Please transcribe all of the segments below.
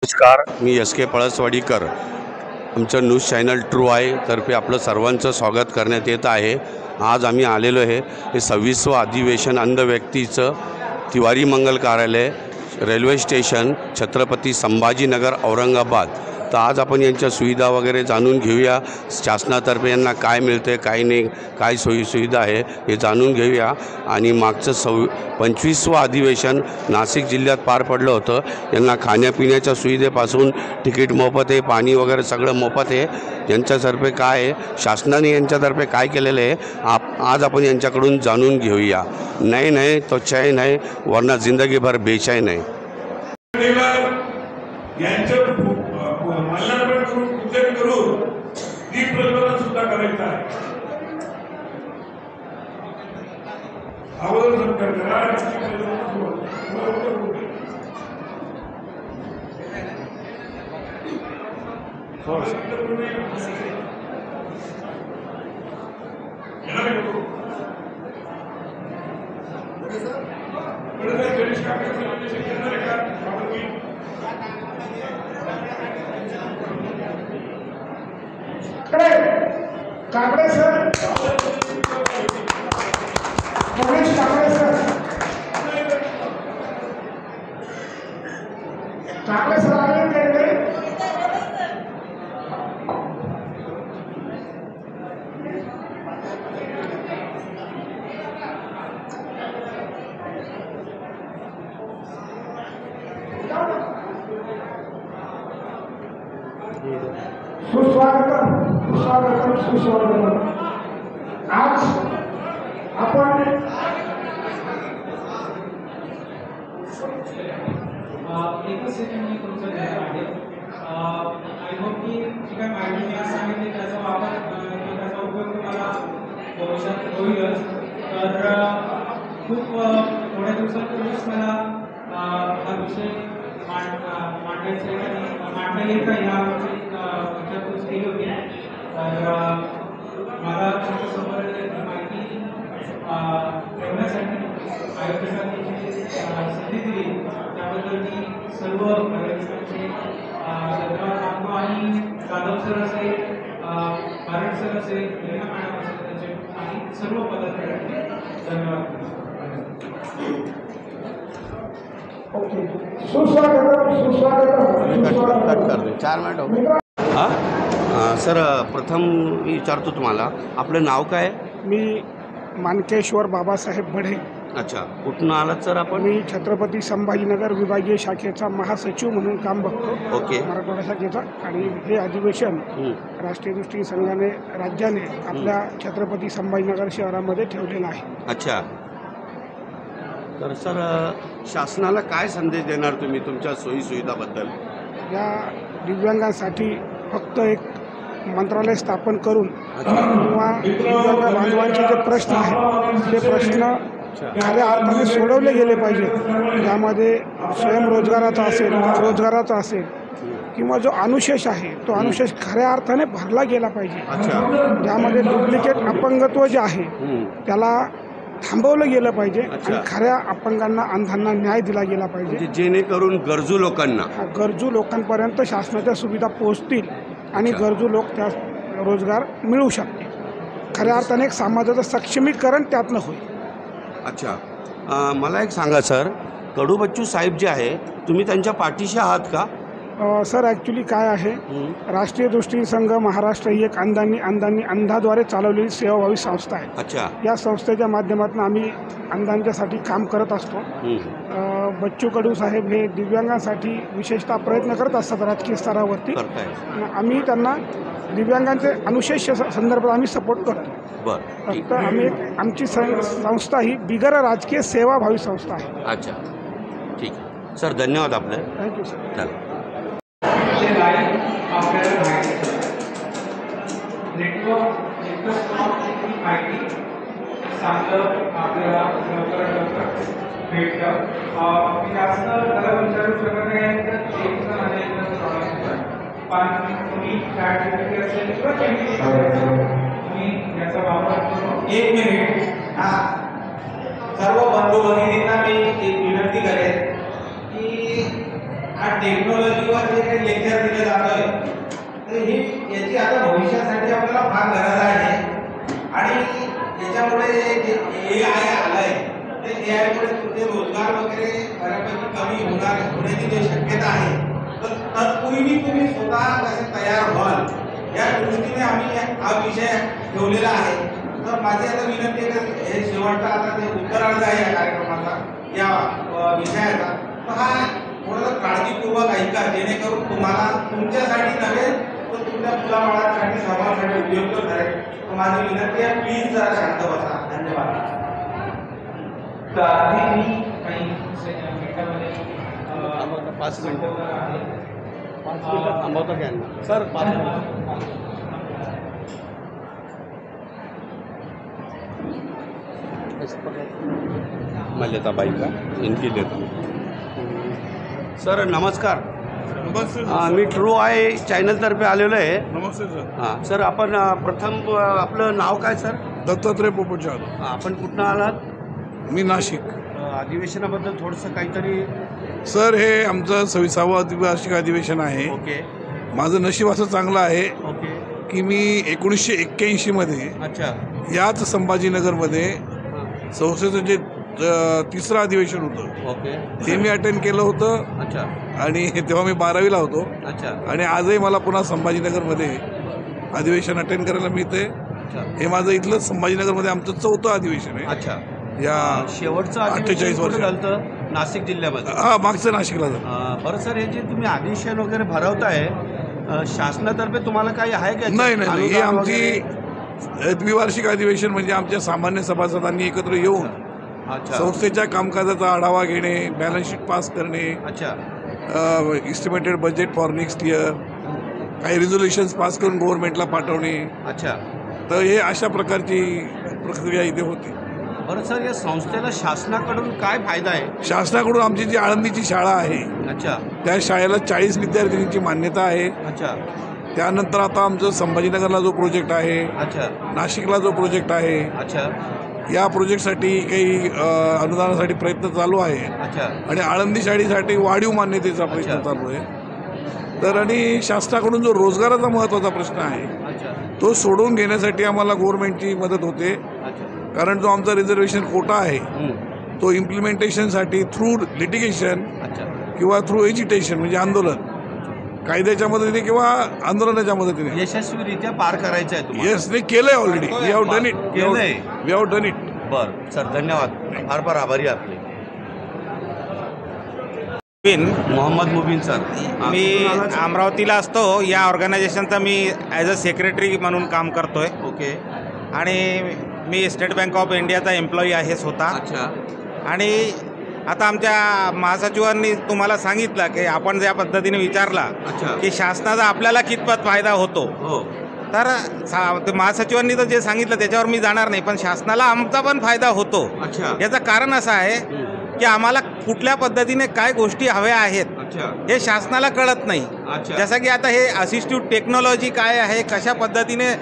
नमस्कार, मी एस के पळसवाडीकर. आमचं news channel true I तर्फे आपलं सर्वांचं स्वागत करण्यात येत आहे. आज आम्ही आलेलो आहे हे 26वं अधिवेशन अंध व्यक्तीचं तिवारी मंगल कार्यालय, रेल्वे स्टेशन, छत्रपती संभाजीनगर, औरंगाबाद. तर आज आपण यांच्या सुविधा वगैरे जाणून घेऊया. शासनातर्फे यांना काय मिळते, काय नाही, काय सोयीसुविधा आहे हे जाणून घेऊया. आणि मागचं 25वं अधिवेशन नाशिक जिल्ह्यात पार पडलं होतं. यांना खाण्यापिण्याच्या सुविधेपासून तिकीट मोफत आहे, पाणी वगैरे सगळं मोफत आहे. यांच्यातर्फे काय आहे, शासनाने यांच्यातर्फे काय केलेलं आहे आज आपण यांच्याकडून जाणून घेऊया. नाही नाही तो चैन आहे, वरना जिंदगी भर बेचैन आहे. माल्यार्पण करून पूजन करून दीप प्रज्वलन सुद्धा करायचं आहे. अगोदर सत्कार करा. Kakade sir, Mahesh Kakade sir, Kakade sir आले ते सुस्वागतम. आज आपण एकच सेकंड मी तुमचं घेणार आहे. आय होप की जी काय माहिती मी आज सांगितली त्याचा वापर त्याचा उपयोग तुम्हाला भविष्यात होईलच. तर खूप थोड्या दिवसांपूर्वीच मला हा विषय मांडायचा आहे आणि मांडता येईल का यावरची विचारपूस केली होती. तर मला तुमच्यासमोर माहिती ठेवण्यासाठी आयोजकांनी जी संधी दिली त्याबद्दल मी सर्व आयोजकांचे धन्यवाद मानतो. आणि जाधव सर असेल, भारत सर असेल, लीना मॅडम असेल, त्यांचे आणि सर्व पदाधिकाऱ्यांचे धन्यवाद. ओके, सुस्वागतम. 4 मिनिट. हां सर, प्रथम मी विचारतो तुम्हाला, आपलं नाव काय? मी मानकेश्वर बाबासाहेब बढे. अच्छा, कुठून आलात सर आपण? मी छत्रपती संभाजीनगर विभागीय शाखेचा महासचिव म्हणून काम बघतो. ओके. मराठवाडा शाखेचा. आणि हे अधिवेशन राष्ट्रीय दृष्टी संघाने, राज्याने आपल्या छत्रपती संभाजीनगर शहरामध्ये ठेवलेलं आहे. अच्छा. तर सर, शासनाला काय संदेश देणार तुम्ही तुमच्या सोयीसुविधाबद्दल? या दिव्यांगांसाठी फक्त एक मंत्रालय स्थापन करून किंवा दिव्यांग बांधवांचे जे प्रश्न आहेत ते प्रश्न खऱ्या अर्थाने सोडवले गेले पाहिजेत. त्यामध्ये स्वयंरोजगाराचा असेल, रोजगाराचा असेल किंवा जो अनुशेष आहे तो अनुशेष खऱ्या अर्थाने भरला गेला पाहिजे. ज्यामध्ये डुप्लिकेट अपंगत्व जे आहे त्याला थांबवलं गेलं पाहिजे आणि खऱ्या अपंगांना, अंधांना न्याय दिला गेला पाहिजे. जेणेकरून गरजू लोकांपर्यंत शासनाच्या सुविधा पोहोचतील आणि गरजू लोक त्या रोजगार मिळू शकतील. खऱ्या अर्थाने एक समाजाचं सक्षमीकरण त्यातनं होईल. अच्छा. मला एक सांगा सर, कडू बच्चू साहेब जे आहे, तुम्ही त्यांच्या पाठीशी आहात का? सर, ॲक्च्युली काय आहे, राष्ट्रीय दृष्टी संघ महाराष्ट्र ही एक अंधाद्वारे चालवलेली सेवाभावी संस्था आहे. अच्छा. या संस्थेच्या माध्यमातून आम्ही अंधांच्यासाठी काम करत असतो. बच्चू कडू साहेब हे दिव्यांगांसाठी विशेषतः प्रयत्न करत असतात राजकीय स्तरावरती. आम्ही त्यांना दिव्यांगांचे अनुशेष संदर्भात आम्ही सपोर्ट करतो. फक्त आमची संस्था ही बिगर राजकीय सेवाभावी संस्था आहे. अच्छा, ठीक आहे सर, धन्यवाद आपले. Thank you sir. आपल्याला माहिती चांगलं आपल्याला लवकर भेटतं. मी जास्त त्याला विचारू शकत नाही तर पण तुम्ही चॅट असेल किंवा तुम्ही याचा वापर करून 1 मिनिट सर्व बंधू भगिनींना मी एक विनंती करेन की हा टेक्नॉलॉजीवर जे AI मुळे तुमचे रोजगार वगैरे बऱ्यापैकी कमी होण्याची जी शक्यता आहे, तर तत्पूर्वी तुम्ही स्वतः कसे तयार व्हाल या दृष्टीने आम्ही हा विषय ठेवलेला आहे. तर माझी आता विनंती आहे की हे शेवटचा आता ते उत्तरार्ध आहे या कार्यक्रमाचा, या विषयाचा, तर हा थोडंसं काळजीपूर्वक ऐका, जेणेकरून तुम्हाला तुमच्यासाठी नव्हे तर तुमच्या मुलाबाळांसाठी समाजासाठी उपयुक्त ठरेल. तर माझी विनंती आहे, प्लीज जरा शांत बसा. धन्यवाद. तर आधी मी काही मिनिटामध्ये 5 मिनिटं 5 मिनिटं थांबवता घ्या ना सर. 5 मिनिटं मल्यताबाई का इनकी देतो. सर नमस्कार. नमस्ते मी ट्रू आय चॅनलतर्फे आलेलो आहे. नमस्ते सर. हां सर, आपण प्रथम आपलं नाव काय सर? दत्तात्रय पोपट जाधव. आपण कुठनं आलात? मी नाशिक. अधिवेशनाबद्दल थोडंसं काहीतरी. सर हे आमचं 26वं वार्षिक अधिवेशन आहे. ओके माझं नशीब असं चांगलं आहे ओके. की मी 1981 मध्ये अच्छा. याच संभाजीनगरमध्ये हां. संस्थेचं जे तिसरं अधिवेशन होतं ओके. ते मी अटेंड केलं होतं अच्छा आणि तेव्हा मी 12वीला होतो. अच्छा आणि आजही मला पुन्हा संभाजीनगरमध्ये अधिवेशन अटेंड करायला मिळते. अच्छा हे माझं इथलं संभाजीनगरमध्ये आमचं 4थं अधिवेशन आहे अच्छा. या शेवटचं 48 वर्ष. झालं होतं नाशिक जिल्ह्यामध्ये. हा मागचं नाशिकला झालं. बरं सर, हे जे तुम्ही अधिवेशन वगैरे भरवताय, शासनातर्फे तुम्हाला काही आहे का? नाही नाही नाही. ही अनुदान आमची वगैरे? द्विवार्षिक अधिवेशन म्हणजे आमच्या सामान्य सभासदांनी एकत्र येऊन अच्छा संस्थेच्या कामकाजाचा आढावा घेणे, बॅलन्स शीट पास करणे, अच्छा estimated budget for next year, काही रिझोल्युशन्स पास करून गव्हर्नमेंटला पाठवणे. अच्छा. तर हे अशा प्रकारची प्रक्रिया इथे होती. बरं सर, या संस्थेला शासनाकडून काय फायदा आहे? शासनाकडून आमची जी आळंदीची शाळा आहे अच्छा त्या शाळेला 40 विद्यार्थिनींची मान्यता आहे. अच्छा त्यानंतर आता आमचं संभाजीनगरला जो प्रोजेक्ट आहे, अच्छा नाशिकला जो प्रोजेक्ट आहे, अच्छा या प्रोजेक्टसाठी काही अनुदानासाठी प्रयत्न चालू आहे. अच्छा आणि आळंदी शाळेसाठी वाढीव मान्यतेचा प्रयत्न अच्छा. चालू आहे. तर आणि शासनाकडून जो रोजगाराचा महत्त्वाचा प्रश्न आहे अच्छा तो सोडवून घेण्यासाठी आम्हाला गव्हर्नमेंटची मदत होते. अच्छा. कारण जो आमचा रिझर्वेशन कोटा आहे हं. तो इम्प्लिमेंटेशनसाठी थ्रू लिटिगेशन अच्छा किंवा थ्रू एज्युटेशन म्हणजे आंदोलन, कायद्याच्या मदतीने किंवा आंदोलनाच्या मदतीने यशस्वीरित्या पार करायचं आहे तुम्हाला? येस, नाही केलंय already. We have done it. केलंय. We have done it. बरं सर, धन्यवाद. फार फार आभारी आहे आपले. मोहम्मद मुबीन सर. मी अमरावतीला असतो. या ऑर्गनायझेशनचा मी ॲज अ सेक्रेटरी म्हणून काम करतोय. ओके. आणि मी स्टेट बँक ऑफ इंडियाचा एम्प्लॉई आहे स्वतः. अच्छा आणि आता आमच्या महासचिवांनी तुम्हाला सांगितलं की आपण ज्या पद्धतीने विचारला अच्छा. की शासनाचा आपल्याला कितपत फायदा होतो, हो तर ते महासचिवांनी तर जे सांगितलं त्याच्यावर मी जाणार नाही, पण शासनाला आमचा पण फायदा होतो. अच्छा. याचं कारण असं आहे हं. की आम्हाला कुठल्या पद्धतीने काय गोष्टी हव्या आहेत अच्छा हे शासनाला कळत नाही. अच्छा. जसं की आता हे असिस्टिव्ह टेक्नॉलॉजी काय आहे, कशा पद्धतीने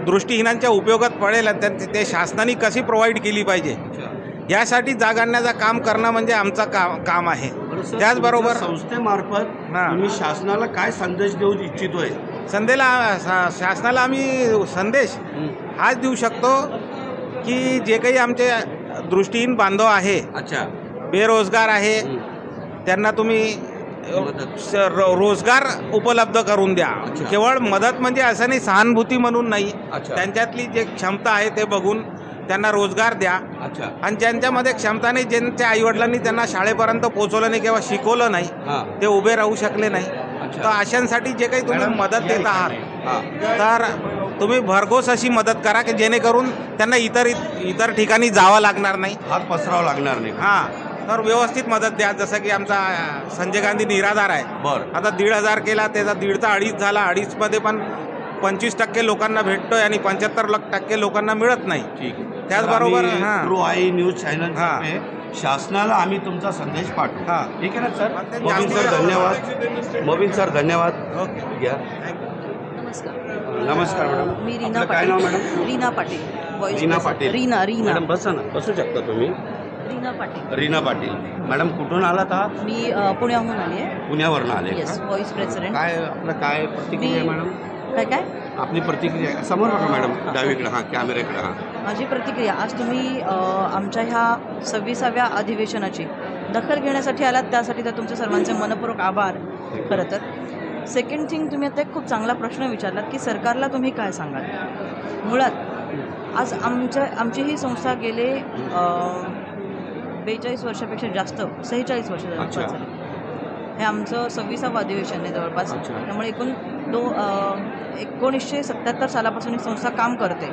दृष्टीहीनांच्या उपयोगात पडेल आणि ते शासनाने कशी प्रोव्हाइड केली पाहिजे अच्छा. यासाठी जागाडण्याचं काम करणं म्हणजे आमचं काम आहे. बरं सर, त्याचबरोबर तुमच्या संस्थेमार्फत हां. तुम्ही शासनाला काय संदेश देऊ इच्छितोय? शासनाला आम्ही संदेश हाच देऊ शकतो की जे काही आमचे दृष्टीहीन बांधव आहे, अच्छा. बेरोजगार आहे, हं. त्यांना तुम्ही मदत. रोजगार उपलब्ध करून द्या. अच्छा. केवळ मदत म्हणजे असं नाही, सहानुभूती म्हणून नाही, अच्छा. त्यांच्यातली जे क्षमता आहे ते बघून त्यांना रोजगार द्या. अच्छा. आणि ज्यांच्यामध्ये क्षमता नाही, ज्यांच्या आईवडिलांनी त्यांना शाळेपर्यंत पोहोचवलं नाही किंवा शिकवलं नाही, हां. ते उभे राहू शकले नाही, अच्छा. तर अशांसाठी जे काही तुम्ही मदत देत आहात हां. तर तुम्ही भरघोस अशी मदत करा की जेणेकरून त्यांना इतर ठिकाणी जावं लागणार नाही. हात पसरावा लागणार नाही. हां, तर व्यवस्थित मदत द्या. जसं की आमचा संजय गांधी निराधार आहे, बरं. आता 1,500 केला, त्याचा 1.5चा 2.5 झाला. 2.5मध्ये पण 25% लोकांना भेटतोय आणि 75% लोकांना मिळत नाही. ठीक आहे. त्याचबरोबर तर आम्ही हां. ट्रू आई न्यूज चॅनल हां. शासनाला आम्ही तुमचा संदेश पाठवू. हां. ठीक आहे ना सर? आणि ते मोबिन सर जास्तीत- धन्यवाद. मोबिन सर धन्यवाद. ओके. घ्या. नमस्कार. नमस्कार मॅडम. मी रीना आपलं काय नाव Patil. Madam? Reena Patil. Voice Reena press- Patil. Reena madam बसा ना, बसू शकता तुम्ही. रीना पाटील. रीना पाटील मॅडम, कुठून आलात आहात? मी पुण्याहून आली आहे. पुण्यावरून आले येस, का? Voice president. काय आपलं काय प्रतिक्रिया आहे मी- मॅडम? काय काय आपली प्रतिक्रिया समोर बघा मॅडम, डावीकडे हां, कॅमेऱ्याकडे हां. माझी प्रतिक्रिया, आज तुम्ही आमच्या ह्या 26व्या अधिवेशनाची दखल घेण्यासाठी आलात, त्यासाठी तर तुमचे सर्वांचे मनपूर्वक आभार. खरं तर सेकंड थिंग, तुम्ही आता एक खूप चांगला प्रश्न विचारलात की सरकारला तुम्ही काय सांगाल. मुळात आज आमची ही संस्था गेले 42 वर्षापेक्षा जास्त, 46 वर्ष जवळपास झाली. हे आमचं 26वं अधिवेशन आहे जवळपास. त्यामुळे एकूण 1977 सालापासून ही संस्था काम करते.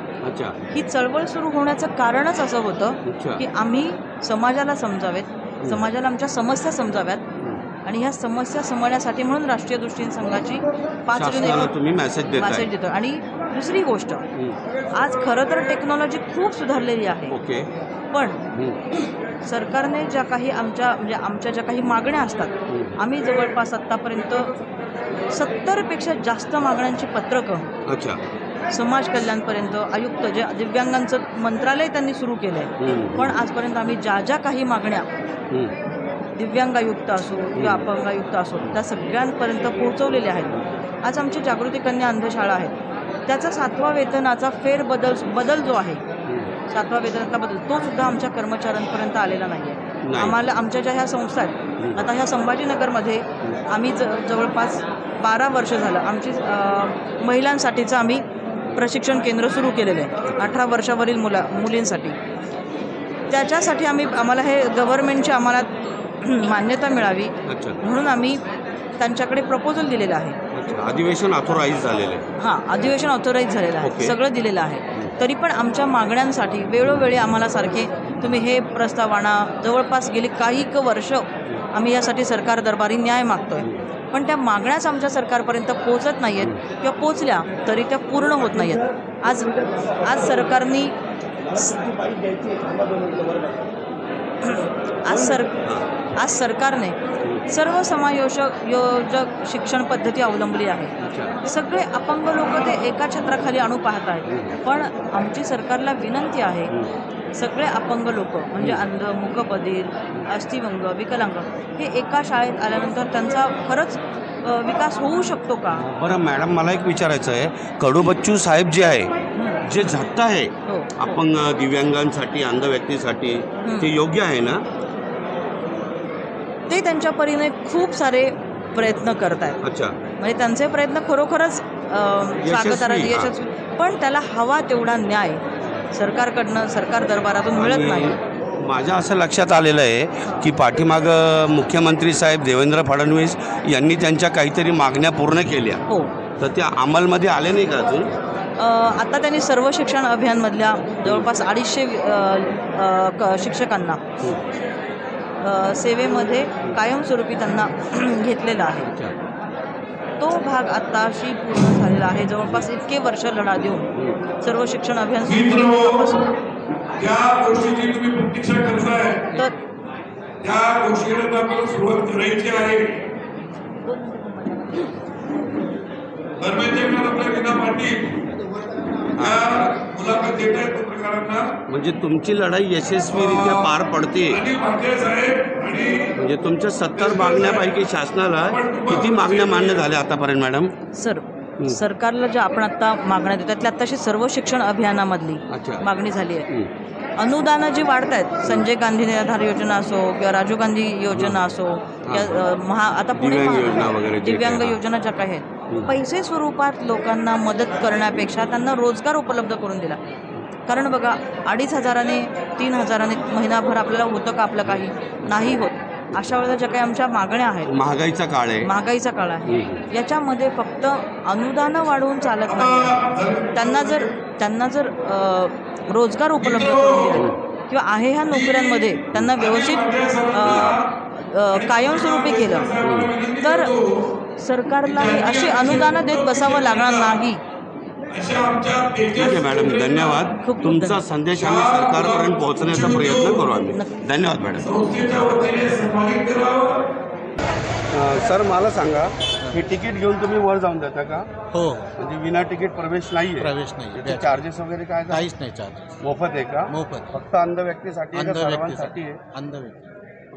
ही चळवळ सुरू होण्याचं कारणच असं होतं की आम्ही समाजाला समजावेत, समाजाला आमच्या समस्या समजाव्यात आणि ह्या समस्या समजण्यासाठी म्हणून राष्ट्रीय दृष्टीने संघाची 5 जून तुम्ही मेसेज देतो. आणि दुसरी गोष्ट, आज खरं तर टेक्नॉलॉजी खूप सुधारलेली आहे, पण सरकारने ज्या काही आमच्या ज्या काही मागण्या असतात, आम्ही जवळपास आत्तापर्यंत 70पेक्षा जास्त मागण्यांची पत्रकं समाज कल्याणपर्यंत, आयुक्त जे दिव्यांगांचं मंत्रालय त्यांनी सुरू केलं आहे, पण आजपर्यंत आम्ही ज्या काही मागण्या दिव्यांग आयुक्त असो किंवा अपंग आयुक्त असो त्या सगळ्यांपर्यंत पोहोचवलेल्या आहेत. आज आमची जागृती कन्या अंधशाळा आहे, त्याचा 7वा वेतनाचा बदल जो आहे, 7वा वेतनातला बदल, तो सुद्धा आमच्या कर्मचाऱ्यांपर्यंत आलेला नाही आहे. आम्हाला आमच्या ज्या ह्या संस्था आहेत, आता ह्या संभाजीनगरमध्ये आम्ही जवळपास 12 वर्ष झालं आमची महिलांसाठीचं आम्ही प्रशिक्षण केंद्र सुरू केलेलं आहे, 18 वर्षावरील मुलींसाठी. त्याच्यासाठी आम्हाला हे गव्हर्नमेंटची आम्हाला मान्यता मिळावी म्हणून आम्ही त्यांच्याकडे प्रपोजल दिलेलं आहे. अधिवेशन ऑथोराईज झालेलं आहे. हां, अधिवेशन ऑथोराईज झालेलं आहे, सगळं दिलेलं आहे. तरी पण आमच्या मागण्यांसाठी वेळोवेळी आम्हाला सारखे तुम्ही हे प्रस्ताव आणा. जवळपास गेली काही वर्ष आम्ही यासाठी सरकार दरबारी न्याय मागतोय, पण त्या मागण्याच आमच्या सरकारपर्यंत पोहोचत नाही आहेत किंवा पोचल्या तरी त्या पूर्ण होत नाही आहेत. आज सरकारने योजक शिक्षण पद्धती अवलंबली आहे. सगळे अपंग लोक ते एका छत्राखाली आणू पाहत आहेत, पण आमची सरकारला विनंती आहे, सगळे अपंग लोक म्हणजे अंध, मूकबधीर, अस्थिव्यंग, विकलांग हे एका शाळेत आल्यानंतर त्यांचा खरंच विकास होऊ शकतो का? बरं मॅडम, मला एक विचारायचं आहे, कडू बच्चू साहेब जे आहे, जे झटत आहे अपंग दिव्यांगांसाठी, अंध व्यक्तीसाठी, ते योग्य आहे ना? ते त्यांच्या परीने खूप सारे प्रयत्न करत आहेत. अच्छा, म्हणजे त्यांचे प्रयत्न खरोखरच स्वागतार्ह, यशस्वी, पण त्याला हवा तेवढा न्याय सरकारकडनं, सरकार दरबारातून मिळत नाही. माझ्या असं लक्षात आलेलं आहे की पाठीमागं मुख्यमंत्री साहेब देवेंद्र फडणवीस यांनी त्यांच्या काहीतरी मागण्या पूर्ण केल्या, हो, तर त्या अंमलमध्ये आले नाही का अजून? आता त्यांनी सर्व शिक्षण अभियानमधल्या जवळपास 250 शिक्षकांना सेवेमध्ये कायमस्वरूपी त्यांना घेतलेला आहे. तो भाग आत्ताशी पूर्ण झालेला आहे. जवळपास इतके वर्ष लढा देऊन सर्व शिक्षण अभियान ज्या गोष्टीची तुम्ही प्रतीक्षा करताय, तर त्या गोष्टीला आपल्याला सुरुवात करायची आहे. धर्मेंद्र आपल्या विना पाटील मुलाखत देत आहेत पत्रकारांना. म्हणजे तुमची लढाई यशस्वीरित्या पार पडते. म्हणजे तुमच्या 70 मागण्यापैकी शासनाला किती मागण्या मान्य झाल्या आतापर्यंत मॅडम? सरकारला ज्या आपण आत्ता मागण्या देतो त्यातल्या आत्ताशी सर्व शिक्षण अभियानामधली मागणी झाली आहे. अनुदानं जी वाढत आहेत, संजय गांधी निराधार योजना असो किंवा राजीव गांधी योजना असो किंवा आता पुणे दिव्यांग योजना ज्या काही आहेत, पैसे स्वरूपात लोकांना मदत करण्यापेक्षा त्यांना रोजगार उपलब्ध करून दिला. कारण बघा, 2,500ने 3,000ने महिनाभर आपल्याला होतं का? आपलं काही नाही होत. अशा वेळेला ज्या काही आमच्या मागण्या आहेत, महागाईचा काळ आहे, याच्यामध्ये फक्त अनुदानं वाढवून चालत नाही. त्यांना जर रोजगार उपलब्ध करून दिला किंवा आहे ह्या नोकऱ्यांमध्ये त्यांना व्यवस्थित कायमस्वरूपी केलं तर सरकारला अशी अनुदानं देत बसावं लागणार नाही. ठीक आहे मॅडम, धन्यवाद. तुमचा संदेश आम्ही सरकारपर्यंत पोहोचण्याचा प्रयत्न करू आम्ही. धन्यवाद मॅडम. सर, मला सांगा, हे तिकीट घेऊन तुम्ही वर जाऊन देता का? हो, म्हणजे विना तिकीट प्रवेश नाही आहे? प्रवेश नाही. चार्जेस वगैरे काय? काहीच नाही चार्जेस. मोफत आहे का? मोफत. फक्त अंध व्यक्तीसाठी? अंध सर्वांसाठी आहे? अंध व्यक्ती.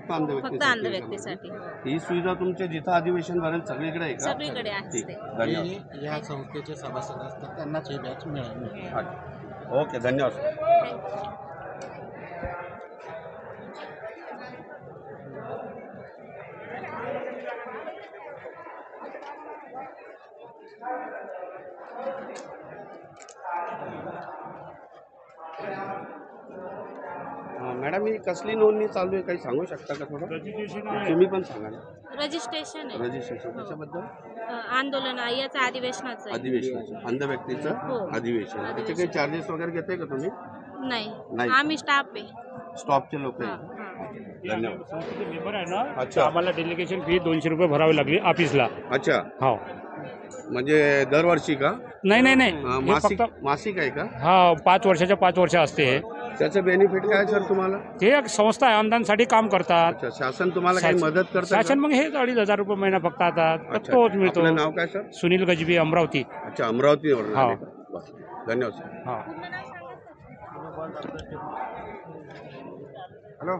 फक्त अंध व्यक्तीसाठी. ही सुविधा तुमच्या जिथं अधिवेशन भरेल सगळीकडे आहे का? सगळीकडे आहे. धन्यवाद. या संस्थेचे सभासद असतात त्यांनाच हे बॅच मिळेल. ओके, धन्यवाद सर. मॅडम, ही कसली नोंदणी चालू आहे काही सांगू शकता का थोडं? तुम्ही पण सांगा ना. रजिस्ट्रेशन आहे. रजिस्ट्रेशन कशाबद्दल? आंदोलन आहे याचं अधिवेशनाचं आहे. अधिवेशनाचं, अंध व्यक्तीचं हो. अधिवेशन. त्याचे काही चार्जेस वगैरे घेते का तुम्ही? नाही, नाही. आम्ही स्टाफ आहे. स्टॉपचे लोक हां, आहे. हां. धन्यवाद. संस्थेचे मेंबर आहे ना, अच्छा. तर आम्हाला डेलिगेशन फी 200 रुपये भरावी लागली ऑफिसला. अच्छा, हो. म्हणजे दरवर्षी का? नाही नाही नाही, हे मासिक फक्त मासिक आहे का? हा 5 वर्षाच्या 5 वर्ष असते हे. त्याचं बेनिफिट काय सर तुम्हाला? ते एक संस्था आहे, अनुदानसाठी काम करतात. अच्छा, शासन तुम्हाला काही शासन- मदत करतं शासन का? मग हे 2,500 रुपये महिना फक्त आता अच्छा. तोच मिळतो. आपलं नाव काय सर? सुनील गजबी, अमरावती. अच्छा, अमरावतीवरून हा. आले का? बरं. धन्यवाद सर. हा. हॅलो.